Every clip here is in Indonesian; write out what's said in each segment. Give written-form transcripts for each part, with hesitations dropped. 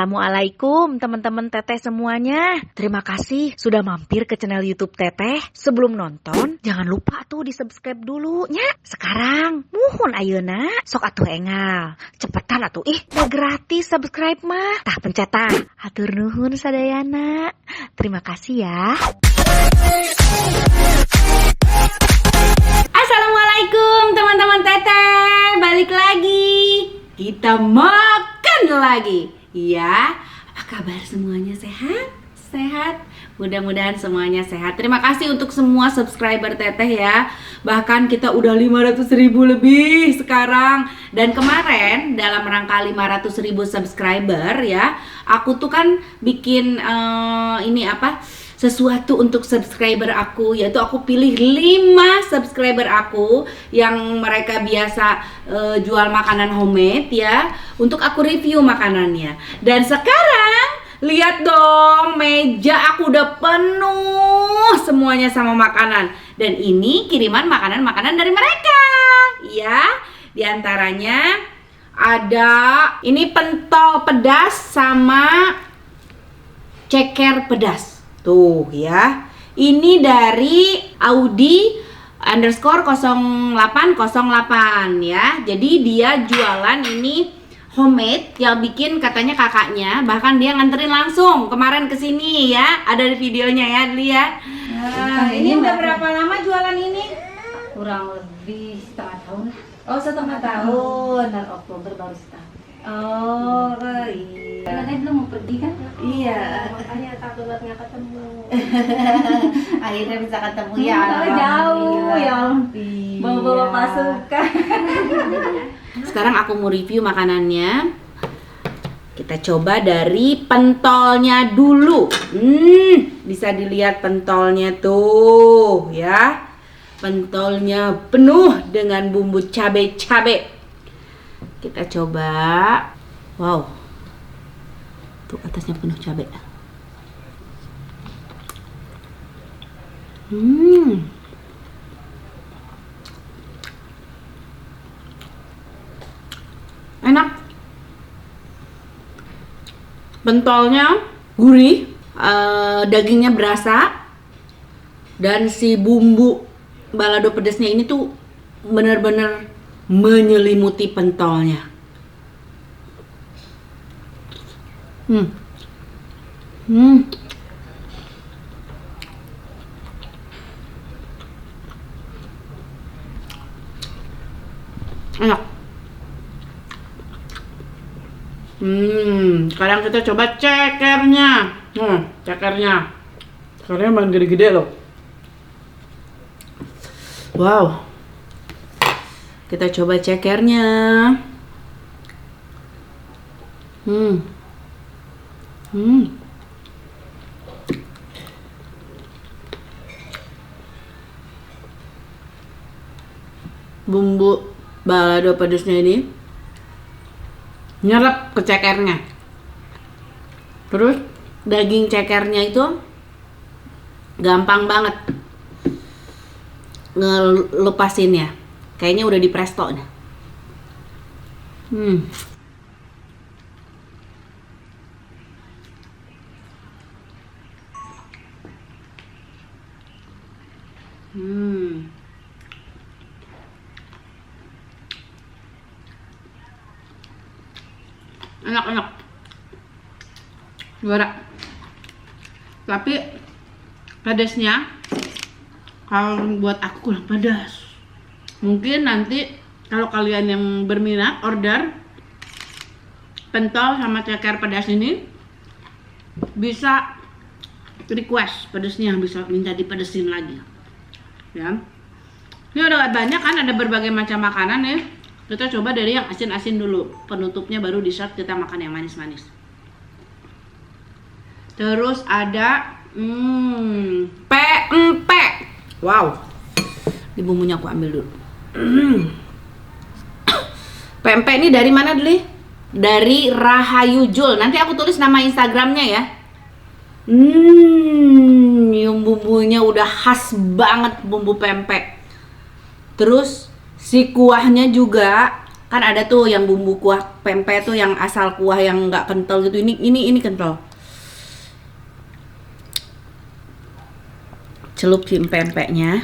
Assalamualaikum teman-teman Teteh semuanya. Terima kasih sudah mampir ke channel YouTube Teteh. Sebelum nonton, jangan lupa tuh di subscribe dulu nya. Sekarang, muhun ayeuna, sok atuh engal. Cepetan atuh, udah gratis subscribe mah. Tah pencet tah. Hatur nuhun sadayana. Terima kasih ya. Assalamualaikum teman-teman Teteh. Balik lagi. Kita makan lagi. Ya, apa kabar semuanya, sehat? Sehat? Mudah-mudahan semuanya sehat. Terima kasih untuk semua subscriber Teteh ya. Bahkan kita udah 500.000 lebih sekarang. Dan kemarin dalam rangka 500.000 subscriber ya, aku tuh kan bikin sesuatu untuk subscriber aku, yaitu aku pilih 5 subscriber aku yang mereka biasa jual makanan homemade ya, untuk aku review makanannya. Dan sekarang lihat dong, meja aku udah penuh semuanya sama makanan. Dan ini kiriman makanan-makanan dari mereka ya. Di antaranya ada ini pentol pedas sama ceker pedas. Tuh ya, ini dari Audi _ 0808 ya. Jadi dia jualan ini homemade, yang bikin katanya kakaknya, bahkan dia nganterin langsung kemarin ke sini ya. Ada di videonya ya, lihat. Nah, ini udah berapa lama jualan ini? Kurang lebih setengah tahun. Oh, setengah tahun. Dan Oktober baru setahun. Oh, iya. Karena belum mau pergi kan? Iya. Makanya takut banget nggak ketemu. Akhirnya bisa ketemu ya. Jauh ya. Iya. Bawa-bawa pasukan. Sekarang aku mau review makanannya. Kita coba dari pentolnya dulu. Bisa dilihat pentolnya tuh ya. Pentolnya penuh dengan bumbu cabe-cabe. Kita coba. Wow. Tuh atasnya penuh cabe. Enak. Pentolnya gurih, dagingnya berasa, dan si bumbu balado pedasnya ini tuh bener-bener menyelimuti pentolnya. Enak. Sekarang kita coba cekernya. Cekernya. Cekernya emang gede-gede loh. Wow. Kita coba cekernya. Bumbu balado pedasnya ini nyerap ke cekernya. Terus daging cekernya itu gampang banget ngelepasinnya. Kayaknya udah di presto nih. Enak-enak. Juara. Tapi pedasnya kalau buat aku kurang pedas. Mungkin nanti kalau kalian yang berminat order pentol sama ceker pedas ini, bisa request pedasnya, bisa minta dipedesin lagi ya. Ini udah banyak kan, ada berbagai macam makanan ya. Kita coba dari yang asin-asin dulu, penutupnya baru dessert kita makan yang manis-manis. Terus ada pempek. Wow, di bumbunya aku ambil dulu. Pempek ini dari mana dulu? Dari Rahayu Jul. Nanti aku tulis nama Instagramnya ya. Yang bumbunya udah khas banget, bumbu pempek. Terus si kuahnya juga Kan ada tuh yang bumbu kuah pempek tuh yang asal kuah yang nggak kental gitu. Ini kental. Celup si pempeknya.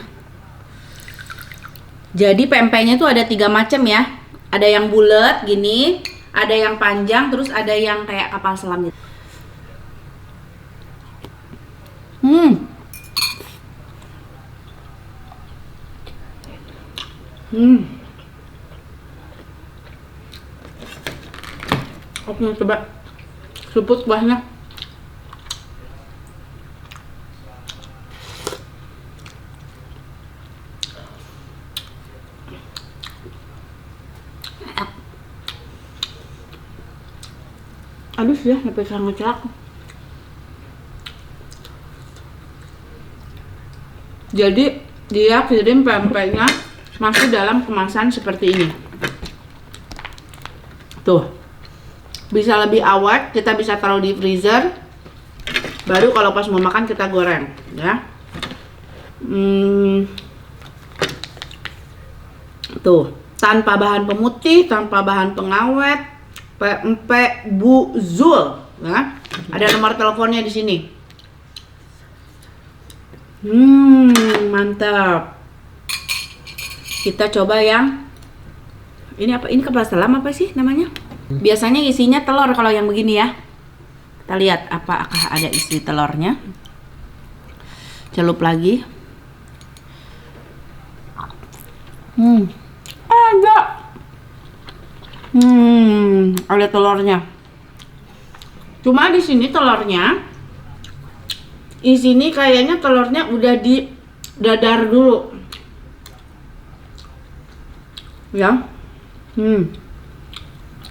Jadi pempeknya tuh ada 3 macam ya. Ada yang bulat gini, ada yang panjang, terus ada yang kayak kapal selam gitu. Aku mau coba seruput kuahnya. Habis ya, sampai sangat celak. Jadi dia kirim pempeknya masih dalam kemasan seperti ini. Tuh, bisa lebih awet, kita bisa taruh di freezer. Baru kalau pas mau makan kita goreng, ya. Tuh, tanpa bahan pemutih, tanpa bahan pengawet, pempek Buzul, ya. Ada nomor teleponnya di sini. Mantap. Kita coba yang ini apa? Ini kapal selam apa sih namanya? Biasanya isinya telur kalau yang begini ya. Kita lihat apakah ada isi telurnya. Celup lagi. Ada. Ada telurnya. Cuma di sini telurnya, di sini kayaknya telurnya udah di dadar dulu. Ya.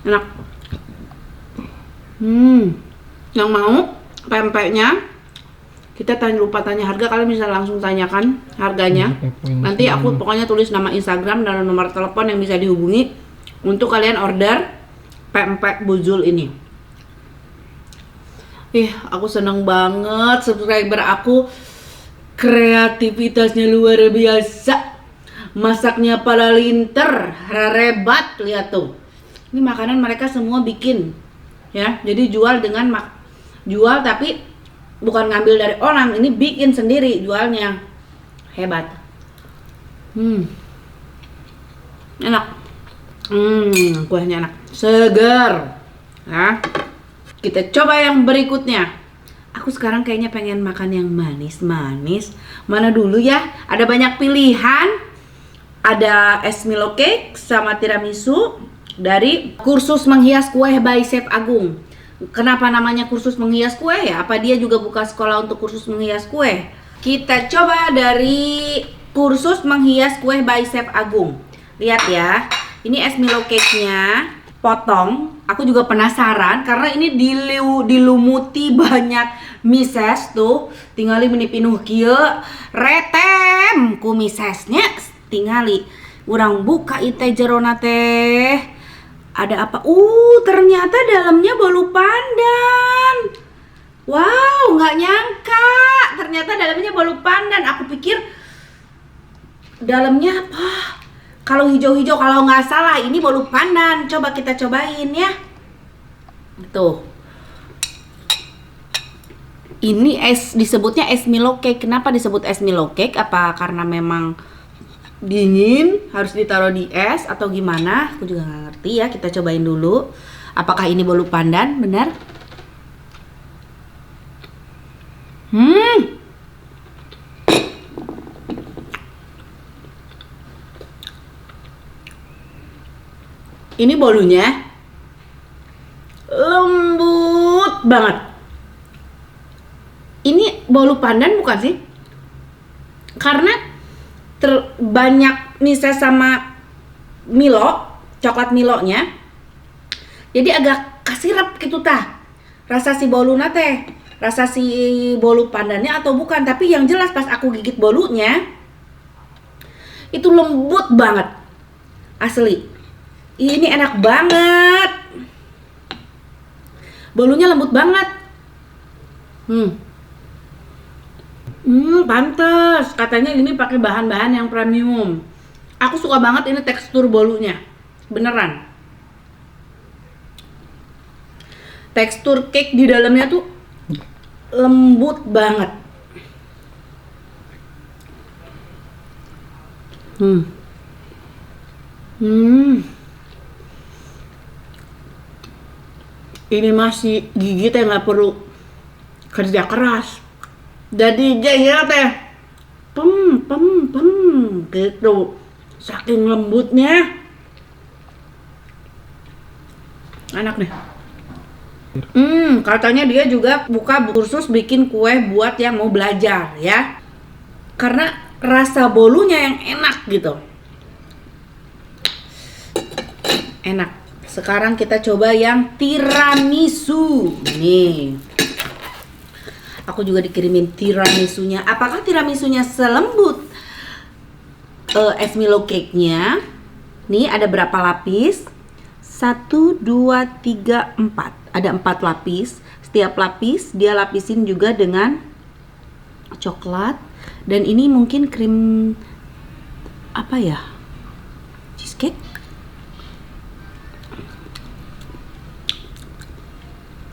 Enak. Yang mau pempeknya, kita lupa tanya harga, kalian bisa langsung tanyakan harganya. Nanti aku pokoknya tulis nama Instagram dan nomor telepon yang bisa dihubungi untuk kalian order pempek Buzul ini. Aku seneng banget, subscriber aku kreativitasnya luar biasa. Masaknya pada linter, rebat, lihat tuh. Ini makanan mereka semua bikin, ya. Jadi jual dengan jual tapi bukan ngambil dari orang, ini bikin sendiri jualnya. Hebat. Enak. Kuahnya enak, segar. Nah, kita coba yang berikutnya. Aku sekarang kayaknya pengen makan yang manis-manis. Mana dulu ya? Ada banyak pilihan. Ada es Milo cake sama tiramisu dari kursus menghias kue by Chef Agung. Kenapa namanya kursus menghias kue ya? Apa dia juga buka sekolah untuk kursus menghias kue? Kita coba dari kursus menghias kue by Chef Agung. Lihat ya, ini es Milo cake-nya potong. Aku juga penasaran karena ini dilumuti banyak mises tuh. Tingali meni pinuh kieu retem ku misesnya. Tingali urang buka iteh jerona teh. Ada apa? Ternyata dalamnya bolu pandan. Wow, nggak nyangka. Ternyata dalamnya bolu pandan. Aku pikir dalamnya apa? Kalau hijau-hijau, kalau nggak salah ini bolu pandan. Coba kita cobain ya. Tuh. Ini es, disebutnya es Milo cake. Kenapa disebut es Milo cake? Apa karena memang dingin harus ditaruh di es atau gimana? Aku juga nggak ngerti ya. Kita cobain dulu. Apakah ini bolu pandan? Benar? Ini bolunya lembut banget. Ini bolu pandan bukan sih? Karena banyak mises sama Milo, coklat Milonya. Jadi agak kasirap gitu tah. Rasa si boluna teh, rasa si bolu pandannya atau bukan, tapi yang jelas pas aku gigit bolunya itu lembut banget. Asli. Ini enak banget. Bolunya lembut banget. Pantes. Katanya ini pakai bahan-bahan yang premium. Aku suka banget ini tekstur bolunya. Beneran. Tekstur cake di dalamnya tuh lembut banget. Ini masih gigit ya, nggak perlu kerja keras. Jadi jahil teh pem gitu. Saking lembutnya. Enak nih. Katanya dia juga buka kursus bikin kue buat yang mau belajar ya. Karena rasa bolunya yang enak gitu. Enak. Sekarang kita coba yang tiramisu. Nih. Aku juga dikirimin tiramisunya. Apakah tiramisunya selembut es Milo cake-nya? Nih ada berapa lapis? 1, 2, 3, 4. Ada 4 lapis. Setiap lapis dia lapisin juga dengan coklat. Dan ini mungkin krim apa ya? Cheesecake?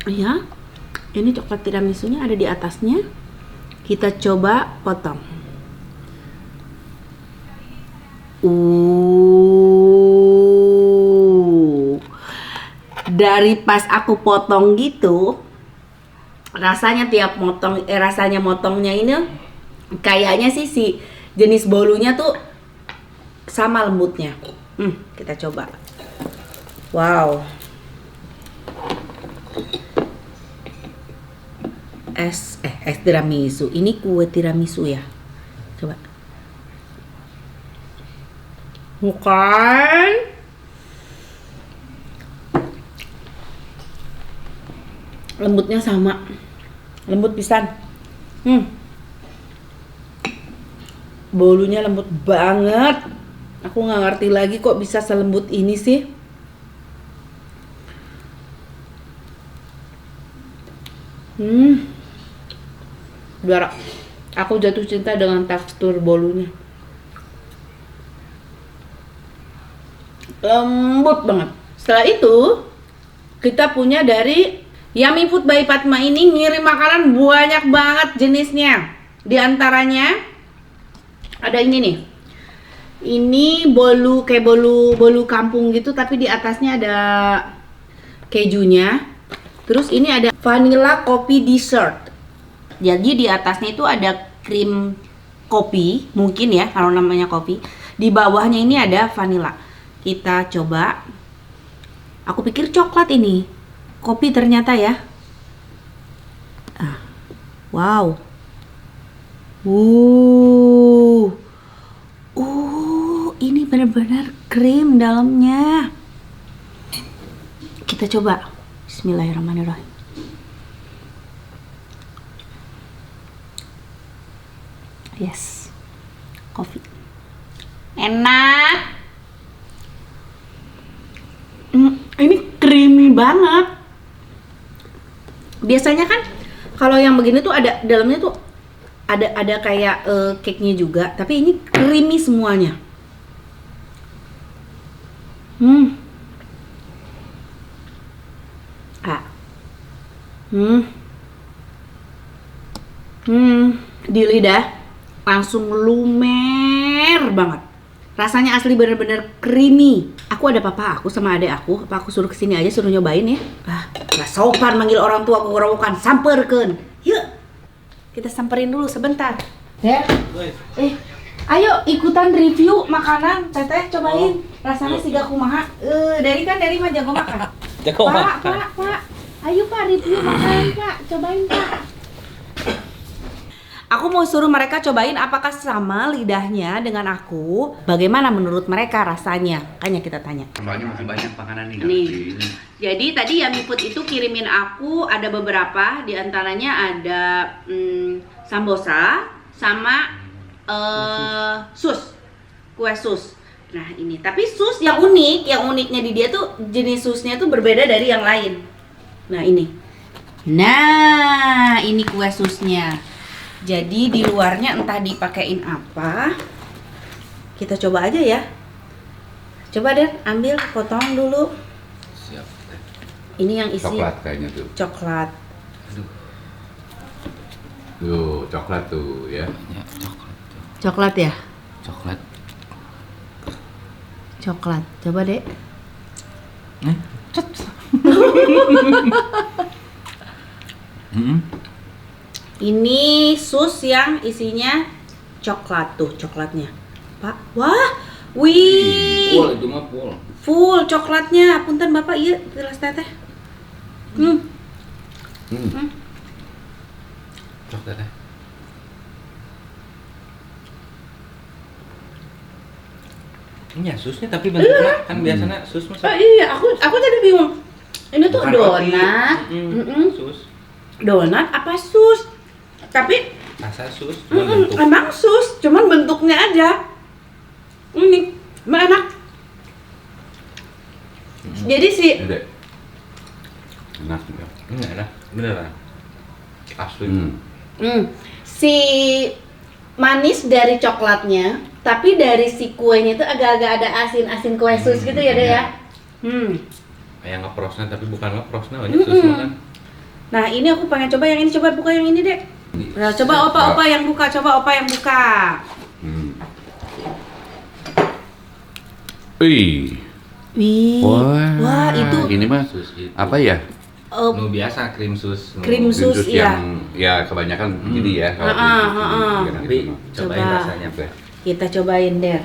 Ya, ini coklat tiramisunya ada di atasnya. Kita coba potong. Dari pas aku potong gitu, rasanya tiap motong, rasanya motongnya ini kayaknya sih si jenis bolunya tuh sama lembutnya. Kita coba. Wow. Es tiramisu. Ini kue tiramisu ya. Coba. Bukan. Lembutnya sama. Lembut pisan. Bolunya lembut banget. Aku nggak ngerti lagi kok bisa selembut ini sih. Biar aku jatuh cinta dengan tekstur bolunya. Lembut banget. Setelah itu kita punya dari Yummy Food by Fatma ini ngirim makanan banyak banget jenisnya. Di antaranya ada ini nih. Ini bolu kayak bolu kampung gitu, tapi di atasnya ada kejunya. Terus ini ada vanilla kopi dessert. Jadi di atasnya itu ada krim kopi, mungkin ya kalau namanya kopi. Di bawahnya ini ada vanilla. Kita coba. Aku pikir coklat ini. Kopi ternyata ya. Wow. Ini benar-benar krim dalamnya. Kita coba. Bismillahirrahmanirrahim. Yes. Kopi. Enak. Ini creamy banget. Biasanya kan kalau yang begini tuh ada dalamnya tuh ada kayak cake-nya juga, tapi ini creamy semuanya. Di lidah langsung lumer banget. Rasanya asli bener-bener creamy. Aku ada papa aku sama adek aku. Apa aku suruh kesini aja, suruh nyobain ya? Gak sopan manggil orang tua aku ngerowokan. Samperkeun. Yuk, kita samperin dulu sebentar. Ya. Ayo ikutan review makanan. Teteh cobain. Rasanya siga kumaha. Dari mah jago makan. Jago makan. Pak. Ayo Pak review makanan Pak. Cobain Pak. Aku mau suruh mereka cobain apakah sama lidahnya dengan aku. Bagaimana menurut mereka rasanya? Makanya kita tanya. Soalnya masih banyak makanan nih. Nih. Jadi tadi Yummy Food itu kirimin aku ada beberapa. Di antaranya ada sambosa sama sus. Kue sus. Nah ini. Tapi sus yang unik. Yang uniknya di dia tuh jenis susnya tuh berbeda dari yang lain. Nah ini. Nah ini kue susnya. Jadi di luarnya entah dipakein apa. Kita coba aja ya. Coba deh ambil, potong dulu. Siap. Ini yang isi Coklat kayaknya tuh. coklat. Tuh, coklat tuh ya. Ya, coklat. Coklat ya? Coklat. Coklat. Coba, Dek. Ini sus yang isinya coklat tuh, coklatnya. Pak, wah, wih, Full itu mah full. full coklatnya. Punten Bapak, iya, gelas teteh. Coklatnya. Ini ya susnya tapi bentuknya kan biasanya sus Oh masa. iya, aku tadi bingung. Ini tuh Bukan donat, roti. Sus. donat apa sus? Tapi Rasa sus cuma bentuk. emang sus, cuman bentuknya aja. Ini, emang enak. Jadi sih, Ini deh. Enak juga. Ini enak, beneran. Asli. si manis dari coklatnya, tapi dari si kuenya itu agak-agak ada asin-asin kue sus gitu ya deh ya. Kayak ngeprosnya tapi bukan ngeprosnya, banyak sus makan. Nah ini aku pengen coba yang ini, coba buka yang ini deh. Nah, coba opa yang buka, coba opa yang buka. Wih. Wih, wah itu Ini mah Sus itu. apa ya? Nu biasa krim sus. Krim sus, iya. yang ya kebanyakan gini ya kalau Heeh, krim sus heeh. gitu, Tapi gitu. cobain Coba. rasanya. Oke. kita cobain der.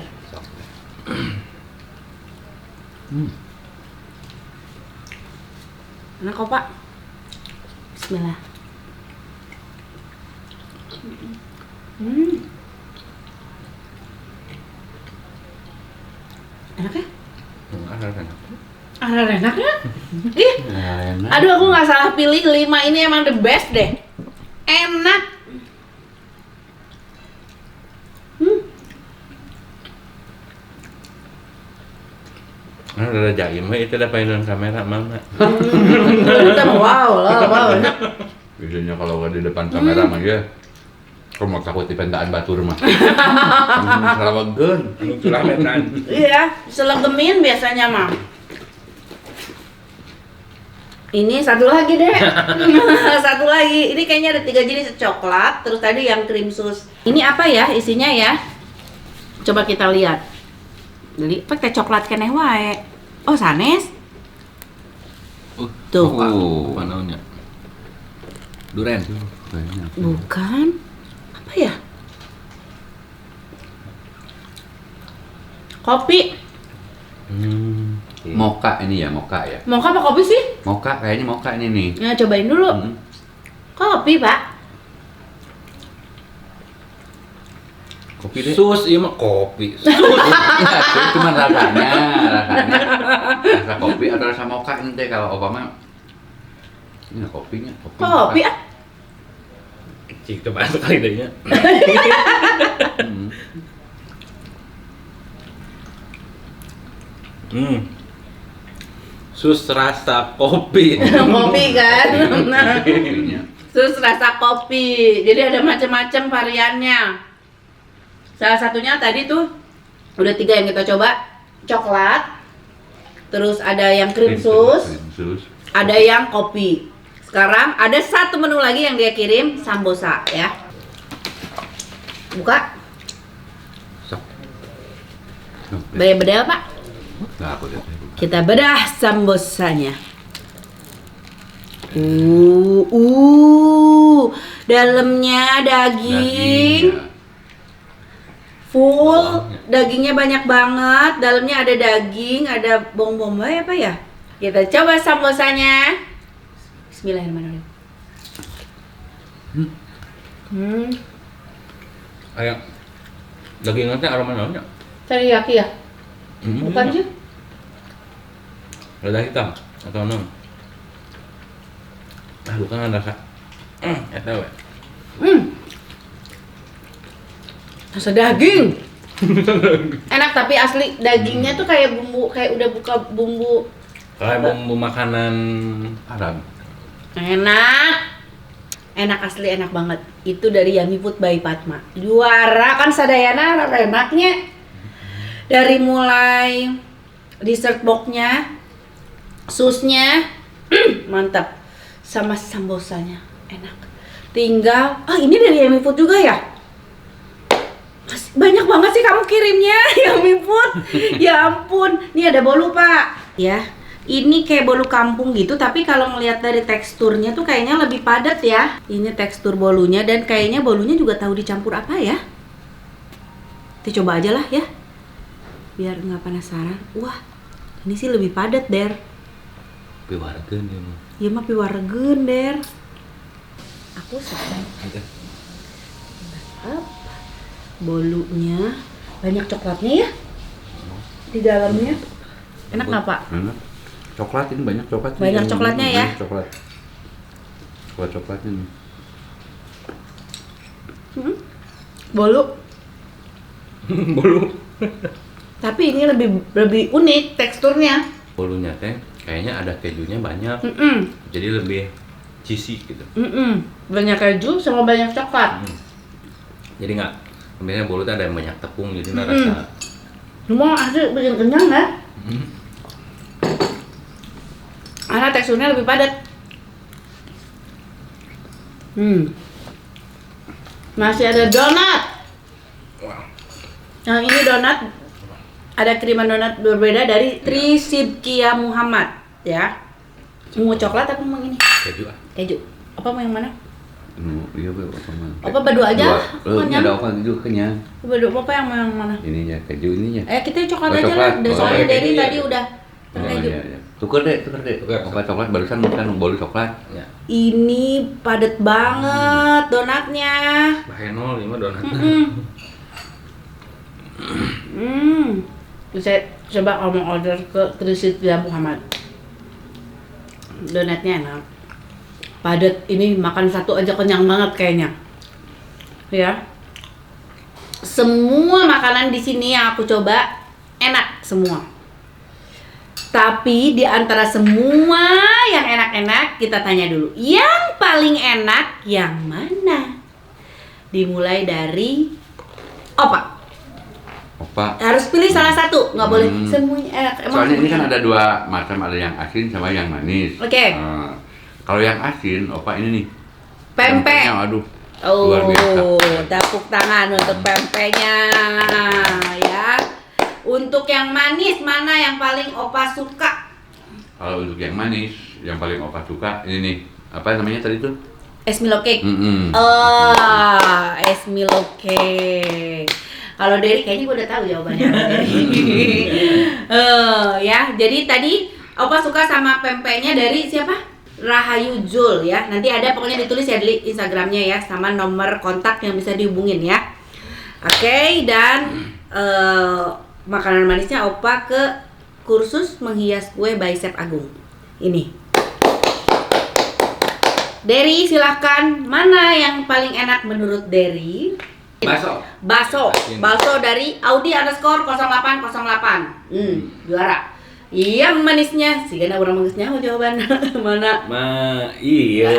Enak kok Pak. Bismillah. Enak ya? Ada enaknya? Ih, Enak. aduh aku nggak salah pilih 5 ini emang the best deh. Enak. Nah, udah jaim itu ada painan kamera mana? Kita wow lah, wow. Biasanya kalau nggak di depan kamera mah ya, kok mau takut dipentaan batur mah. Serawageun. Curah metan. Iya, selegemin biasanya mah. Ini satu lagi deh. Satu lagi. Ini kayaknya ada 3 jenis coklat, terus tadi yang krim sus. Ini apa ya isinya ya? Coba kita lihat. Jadi pakai coklat keneh wae. Oh, sanes. Tuh. Apa namanya? Duren. Bukan. Apa ya? Kopi. Moka ini ya, moka ya. Mau apa kopi sih? Moka kayaknya moka ini nih. Nah, cobain dulu. Kopi, Pak. Kopi deh. Sus, iya mah kopi. Enggak, itu cuma rasanya. Rasa kopi atau rasa moka ini kalau Obama. Ini kopinya, Kopi ah. Cik coba sekali deh nya. Sus rasa kopi. Kopi kan. Nah, Kopinya. terus rasa kopi. Jadi ada macam-macam variannya. Salah satunya tadi tuh udah 3 yang kita coba. Coklat. Terus ada yang krim sus, Krim sus. ada yang kopi. Sekarang ada satu menu lagi yang dia kirim, sambosa ya. Buka. Sok. Bedah-bedah Pak. Nah, aku lihat. Kita bedah sambosanya. Dalamnya daging. Full, dagingnya banyak banget. Dalamnya ada daging, ada bawang bombay apa ya? Kita coba sambosanya. Bismillahirrahmanirrahim. Kayak dagingnya teh aroma naonnya? Teriyaki ya? Bukan sih? Lada hitam atau non? Ah, bukan rasa. Eta we. Rasa daging. Enak tapi asli dagingnya tuh kayak bumbu, kayak udah buka bumbu. Kayak bumbu makanan Arab. Enak. Enak asli, enak banget. Itu dari Yummy Food by Fatma. Juara kan sadayana enaknya. Dari mulai dessert box-nya, susnya, Mantap. Sama sambosanya enak. Tinggal, ini dari Yummy Food juga ya? Banyak banget sih kamu kirimnya Yummy Food. Ya ampun. Nih ada bolu Pak. Ya, ini kayak bolu kampung gitu, tapi kalau ngelihat dari teksturnya tuh kayaknya lebih padat ya. Ini tekstur bolunya dan kayaknya bolunya juga tahu dicampur apa ya. Kita coba aja lah ya, biar nggak penasaran. Wah, ini sih lebih padat Der. Piwargeun ya mah. Ya mah piwargeun Der. Aku suka. Bolunya banyak coklatnya ya di dalamnya. Enak nggak Pak? Enak. Coklat ini banyak coklat. Banyak coklatnya ya? Coklat. Coklatnya nih. Bolu. Bolu. Tapi ini lebih unik teksturnya. Bolunya teh kayaknya ada kejunya banyak. Jadi lebih cheesy gitu. Banyak keju sama banyak coklat. Jadi nggak, biasanya bolu tuh ada yang banyak tepung, jadi nggak rasa. Semua asli bikin kenyang ya. Karena teksturnya lebih padat. Masih ada donat. Yang ini donat ada kiriman donat berbeda dari Trisibkia Muhammad ya. Mau coklat apa mau ini? Keju ah. Keju. Apa mau yang mana? Iya, apa mah? Apa berdua aja? Ini ada apa gitu kenyang. Berdua apa yang mau yang mana? Ininya keju ininya. Kita coklat Oh, aja lah. coklat. Soalnya Oh, dari keju tadi ya. udah Oh, keju. iya. Tuker deh. Obat coklat barusan bukan bolu coklat. Ya. Ini padat banget donatnya. Bahenol ini mah donat. Bisa coba kamu order ke Trisibkia Muhammad. Donatnya enak. Padat, ini makan satu aja kenyang banget kayaknya. Ya. Semua makanan di sini yang aku coba enak semua. Tapi di antara semua yang enak-enak kita tanya dulu, yang paling enak yang mana? Dimulai dari Opa. Harus pilih salah satu, nggak boleh semuanya enak. Soalnya ini kan ada dua macam, ada yang asin sama yang manis. Oke. Kalau yang asin, Opa ini nih. Pempek. Pempeknya, aduh. Luar biasa. Tepuk tangan untuk pempeknya ya. Untuk yang manis mana yang paling Opa suka? Kalau untuk yang manis, yang paling Opa suka ini nih. Apa namanya tadi tuh? Es Milo Cake. Es Milo Cake. Kalau Derry kayaknya gue udah tahu jawabannya. Ya, jadi tadi Opa suka sama pempeknya dari siapa? Rahayu Jul ya. Nanti ada pokoknya ditulis ya di Instagramnya ya, sama nomor kontak yang bisa dihubungin ya. Oke, dan makanan manisnya Opa ke kursus menghias kue by Chef Agung. Ini. Derry silahkan, mana yang paling enak menurut Derry? Bakso dari Audi_0808. Juara. Yang manisnya, sih karena orang manisnya mau jawaban mana? Iya.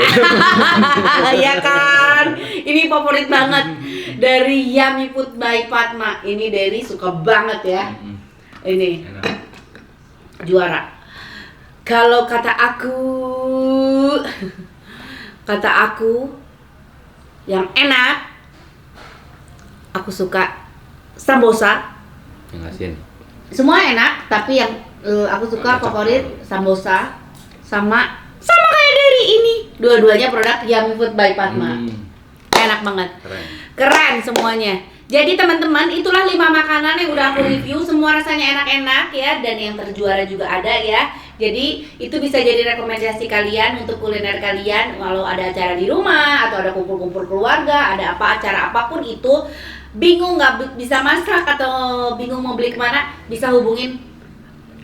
Ya kan, ini favorit banget dari Yummy Food by Fatma. Ini Derry suka banget ya. Ini Enak. juara. Kalau kata aku yang enak, aku suka sambosa. Yang asin. Semua enak, tapi yang aku suka favorit sambosa sama kayak Derry ini. Dua-duanya produk Yummy Food by Fatma. Enak banget. Keren semuanya. Jadi teman-teman, itulah 5 makanan yang udah aku review. Semua rasanya enak-enak ya, dan yang terjuara juga ada ya. Jadi itu bisa jadi rekomendasi kalian untuk kuliner kalian kalau ada acara di rumah atau ada kumpul-kumpul keluarga, ada apa acara apapun itu, bingung nggak bisa masak atau bingung mau beli kemana, bisa hubungin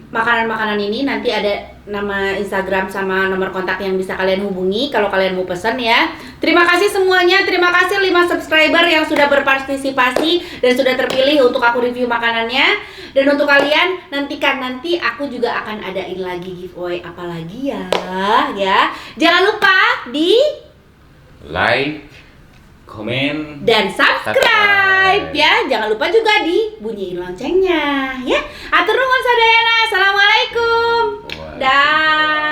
makanan-makanan ini. Nanti ada nama Instagram sama nomor kontak yang bisa kalian hubungi kalau kalian mau pesan ya. Terima kasih semuanya, terima kasih 5 subscriber yang sudah berpartisipasi dan sudah terpilih untuk aku review makanannya. Dan untuk kalian, nantikan, nanti aku juga akan adain lagi giveaway apa lagi ya. Jangan lupa di Like, komen, dan subscribe ya. Jangan lupa juga dibunyiin loncengnya ya. Atur nuhun sadayana. Assalamualaikum. Dah.